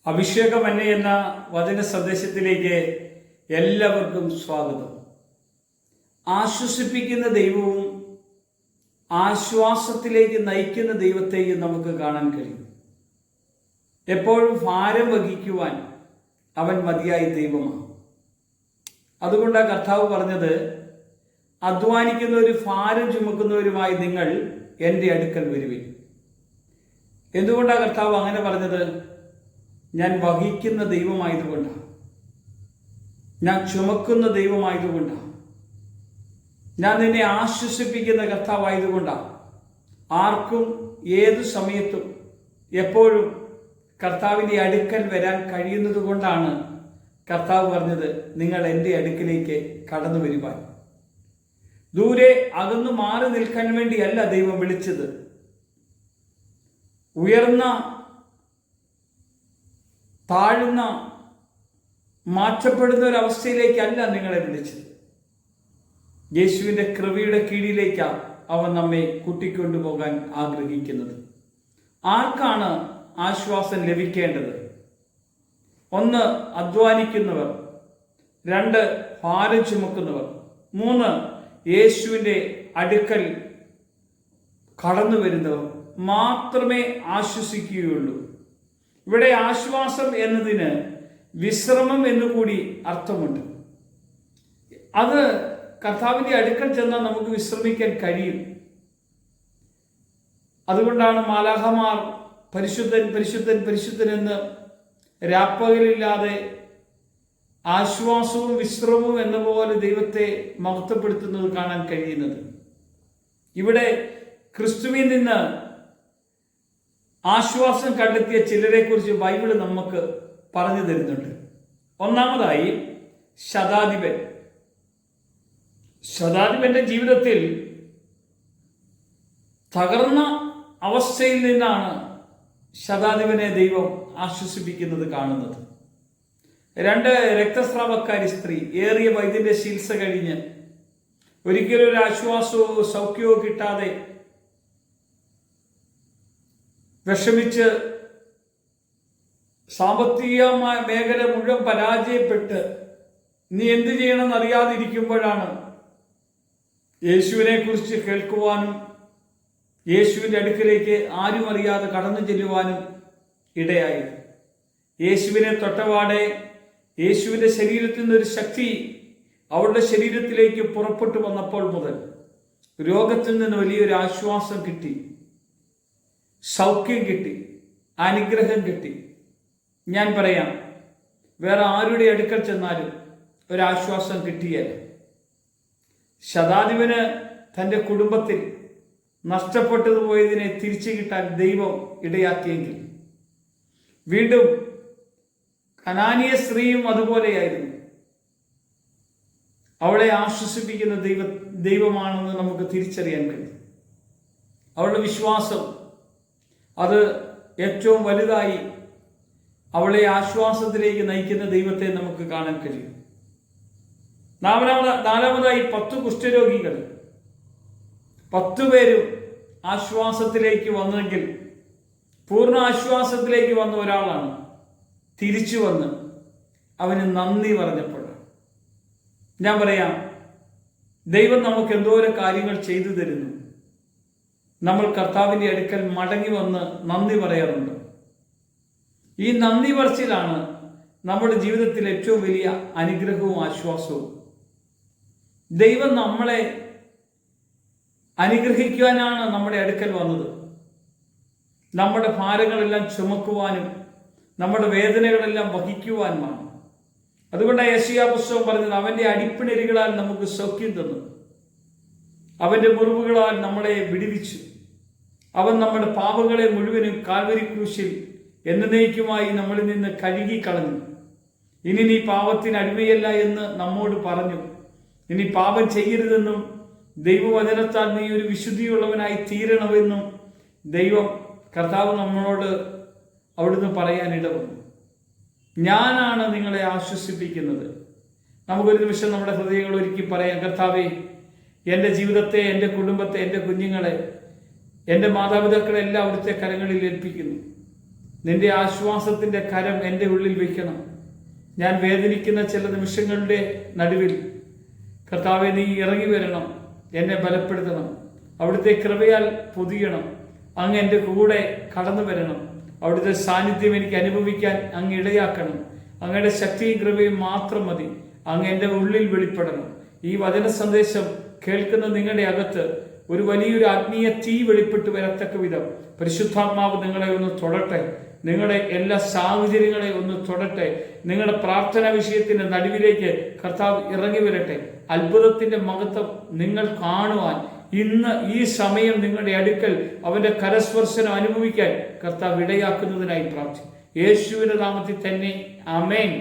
അഭിഷേകമന്യ എന്ന വചന സന്ദേശത്തിലേക്ക് എല്ലാവർക്കും സ്വാഗതം. ആശ്വസിപ്പിക്കുന്ന ദൈവവും ആശ്വാസത്തിലേക്ക് നയിക്കുന്ന ദൈവത്തെയും നമുക്ക് കാണാൻ കഴിയും. എപ്പോഴും ഭാരം വഹിക്കുവാൻ അവൻ മതിയായ ദൈവമാണ്. അതുകൊണ്ടാണ് കർത്താവ് പറഞ്ഞത്, അധ്വാനിക്കുന്നവരും ഭാരം ചുമക്കുന്നവരുമായി നിങ്ങൾ എൻ്റെ അടുക്കൽ വരുവിൻ. എന്തുകൊണ്ടാണ് കർത്താവ് അങ്ങനെ പറഞ്ഞത്? ഞാൻ വഹിക്കുന്ന ദൈവമായതുകൊണ്ടാണ്, ഞാൻ ചുമക്കുന്ന ദൈവമായതുകൊണ്ടാണ്, ഞാൻ നിന്നെ ആശ്വസിപ്പിക്കുന്ന കർത്താവായതുകൊണ്ടാണ്. ആർക്കും ഏതു സമയത്തും എപ്പോഴും കർത്താവിൻ്റെ അടുക്കൽ വരാൻ കഴിയുന്നത് കൊണ്ടാണ് കർത്താവ് പറഞ്ഞത്, നിങ്ങൾ എൻ്റെ അടുക്കിലേക്ക് കടന്നു വരുവാൻ. ദൂരെ അകന്നു മാറി നിൽക്കാൻ വേണ്ടിയല്ല ദൈവം വിളിച്ചത്. ഉയർന്ന താഴ്ന്ന മാറ്റപ്പെടുന്ന ഒരവസ്ഥയിലേക്കല്ല നിങ്ങളെ വിളിച്ചത്. യേശുവിൻ്റെ കൃപയുടെ കീഴിലേക്കാണ് അവൻ നമ്മെ കൂട്ടിക്കൊണ്ടുപോകാൻ ആഗ്രഹിക്കുന്നത്. ആർക്കാണ് ആശ്വാസം ലഭിക്കേണ്ടത്? 1, അധ്വാനിക്കുന്നവർ. 2, ഭാരം ചുമക്കുന്നവർ. 3, യേശുവിൻ്റെ അടുക്കൽ കടന്നു വരുന്നവർ മാത്രമേ ആശ്വസിക്കുകയുള്ളൂ. ഇവിടെ ആശ്വാസം എന്നതിന് വിശ്രമം എന്നുകൂടി അർത്ഥമുണ്ട്. അത് കർത്താവിൻ്റെ അടുക്കൽ ചെന്നാൽ നമുക്ക് വിശ്രമിക്കാൻ കഴിയും. അതുകൊണ്ടാണ് മാലാഖമാർ പരിശുദ്ധൻ പരിശുദ്ധൻ പരിശുദ്ധൻ എന്ന് രാപ്പകലില്ലാതെ ആശ്വാസവും വിശ്രമവും എന്ന പോലെ ദൈവത്തെ മഹത്വപ്പെടുത്തുന്നത് കാണാൻ കഴിയുന്നത്. ഇവിടെ ക്രിസ്തുവിൽ നിന്ന് ആശ്വാസം കണ്ടെത്തിയ ചിലരെ കുറിച്ച് ബൈബിള് നമുക്ക് പറഞ്ഞു തരുന്നുണ്ട്. ഒന്നാമതായി ശതാധിപൻ. ശതാധിപന്റെ ജീവിതത്തിൽ തകർന്ന അവസ്ഥയിൽ നിന്നാണ് ശതാധിപനെ ദൈവം ആശ്വസിപ്പിക്കുന്നത് കാണുന്നത്. 2, രക്തസ്രാവക്കാരി സ്ത്രീ. ഏറിയ വൈദ്യന്റെ ചികിത്സ കഴിഞ്ഞ് ഒരിക്കലും ഒരു ആശ്വാസമോ സൗഖ്യമോ കിട്ടാതെ വിഷമിച്ച് സാമ്പത്തികമായ മേഖല മുഴുവൻ പരാജയപ്പെട്ട് നീ എന്ത് ചെയ്യണമെന്ന് അറിയാതിരിക്കുമ്പോഴാണ് യേശുവിനെ കുറിച്ച് കേൾക്കുവാനും യേശുവിൻ്റെ അടുക്കിലേക്ക് ആരും അറിയാതെ കടന്നു ചെല്ലുവാനും ഇടയായത്. യേശുവിനെ തൊട്ടപാടെ യേശുവിൻ്റെ ശരീരത്തിൽ നിന്നൊരു ശക്തി അവളുടെ ശരീരത്തിലേക്ക് പുറപ്പെട്ടു വന്നപ്പോൾ മുതൽ രോഗത്തിൽ നിന്ന് വലിയൊരു ആശ്വാസം കിട്ടി, സൗഖ്യം കിട്ടി, അനുഗ്രഹം കിട്ടി. ഞാൻ പറയാം, വേറെ ആരുടെ അടുക്കൽ ചെന്നാലും ഒരാശ്വാസം കിട്ടിയാൽ. ശതാധിപന് തൻ്റെ കുടുംബത്തിൽ നഷ്ടപ്പെട്ടു പോയതിനെ തിരിച്ചു കിട്ടാൻ ദൈവം ഇടയാക്കിയെങ്കിൽ, വീണ്ടും കനാനീയ സ്ത്രീയും അതുപോലെയായിരുന്നു. അവളെ ആശ്വസിപ്പിക്കുന്ന ദൈവമാണെന്ന് നമുക്ക് തിരിച്ചറിയാൻ കഴിയും. അവളുടെ വിശ്വാസം അത് ഏറ്റവും വലുതായി അവളെ ആശ്വാസത്തിലേക്ക് നയിക്കുന്ന ദൈവത്തെ നമുക്ക് കാണാൻ കഴിയും. 4, 10 കുഷ്ഠരോഗികൾ. 10 പേരും ആശ്വാസത്തിലേക്ക് വന്നെങ്കിൽ പൂർണ്ണ ആശ്വാസത്തിലേക്ക് വന്ന ഒരാളാണ് തിരിച്ചു വന്ന് അവന് നന്ദി പറഞ്ഞപ്പോഴാണ്. ഞാൻ പറയാം, ദൈവം നമുക്ക് എന്തോരം കാര്യങ്ങൾ ചെയ്തു തരുന്നു. നമ്മൾ കർത്താവിൻ്റെ അടുക്കൽ മടങ്ങി വന്ന് നന്ദി പറയാറുണ്ട്. ഈ നന്ദി പറച്ചിലാണ് നമ്മുടെ ജീവിതത്തിൽ ഏറ്റവും വലിയ അനുഗ്രഹവും ആശ്വാസവും. ദൈവം നമ്മളെ അനുഗ്രഹിക്കുവാനാണ് നമ്മുടെ അടുക്കൽ വന്നത്. നമ്മുടെ ഭാരങ്ങളെല്ലാം ചുമക്കുവാനും നമ്മുടെ വേദനകളെല്ലാം വഹിക്കുവാനുമാണ്. അതുകൊണ്ടാണ് യെശയ്യാ പുസ്തകം പറഞ്ഞത്, അവൻ്റെ അടിപ്പിണരുകളാൽ നമുക്ക് സൗഖ്യം തന്നു, അവൻ്റെ മുറിവുകളാൽ നമ്മളെ വിടുവിച്ചു, അവൻ നമ്മുടെ പാപങ്ങളെ മുഴുവനും കാൽവരി ക്രൂശിൽ എന്നേക്കുമായി നമ്മളിൽ നിന്ന് കഴുകിക്കളഞ്ഞു. ഇനി നീ പാപത്തിന് അടിമയല്ല എന്ന് നമ്മോട് പറഞ്ഞു. ഇനി പാപം ചെയ്യരുതെന്നും ദൈവവചനത്താൽ നീ ഒരു വിശുദ്ധിയുള്ളവനായി തീരണമെന്നും ദൈവം കർത്താവ് നമ്മളോട് അവിടുന്ന് പറയാനിടവന്നു. ഞാനാണ് നിങ്ങളെ ആശ്വസിപ്പിക്കുന്നത്. നമുക്കൊരു നിമിഷം നമ്മുടെ ഹൃദയങ്ങൾ ഒരുക്കി പറയാം, കർത്താവേ, എൻ്റെ ജീവിതത്തെ, എൻ്റെ കുടുംബത്തെ, എൻ്റെ കുഞ്ഞുങ്ങളെ, എൻ്റെ മാതാപിതാക്കളെ എല്ലാം അവിടുത്തെ കരങ്ങളിൽ ഏൽപ്പിക്കുന്നു. നിന്റെ ആശ്വാസത്തിൻ്റെ കരം എൻ്റെ ഉള്ളിൽ വയ്ക്കണം. ഞാൻ വേദനിക്കുന്ന ചില നിമിഷങ്ങളുടെ നടുവിൽ കർത്താവെ നീ ഇറങ്ങി വരണം, എന്നെ ബലപ്പെടുത്തണം. അവിടുത്തെ കൃപയാൽ പൊതിയണം. അങ്ങ് എൻ്റെ കൂടെ കടന്നു വരണം. അവിടുത്തെ സാന്നിധ്യം എനിക്ക് അനുഭവിക്കാൻ അങ്ങ് ഇടയാക്കണം. അങ്ങയുടെ ശക്തിയും കൃപയും മാത്രം മതി. അങ്ങ് എൻ്റെ ഉള്ളിൽ വെളിപ്പെടണം. ഈ വചന സന്ദേശം കേൾക്കുന്ന നിങ്ങളുടെ അകത്ത് ഒരു വലിയൊരു ആത്മീയ തീ വെളിപ്പെട്ട് വരത്തക്ക വിധം പരിശുദ്ധാത്മാവ് നിങ്ങളെ ഒന്ന് തൊടട്ടെ. നിങ്ങളുടെ എല്ലാ സാഹചര്യങ്ങളെ ഒന്ന് തൊടട്ടെ. നിങ്ങളുടെ പ്രാർത്ഥനാ വിഷയത്തിന്റെ നടുവിലേക്ക് കർത്താവ് ഇറങ്ങി വരട്ടെ. അത്ഭുതത്തിന്റെ മഹത്വം നിങ്ങൾ കാണുവാൻ ഇന്ന് ഈ സമയം നിങ്ങളുടെ അടുക്കൽ അവന്റെ കരസ്പർശനം അനുഭവിക്കാൻ കർത്താവ് ഇടയാക്കുന്നതിനായി പ്രാർത്ഥിക്കും. യേശുവിന്റെ നാമത്തിൽ തന്നെ ആമേൻ.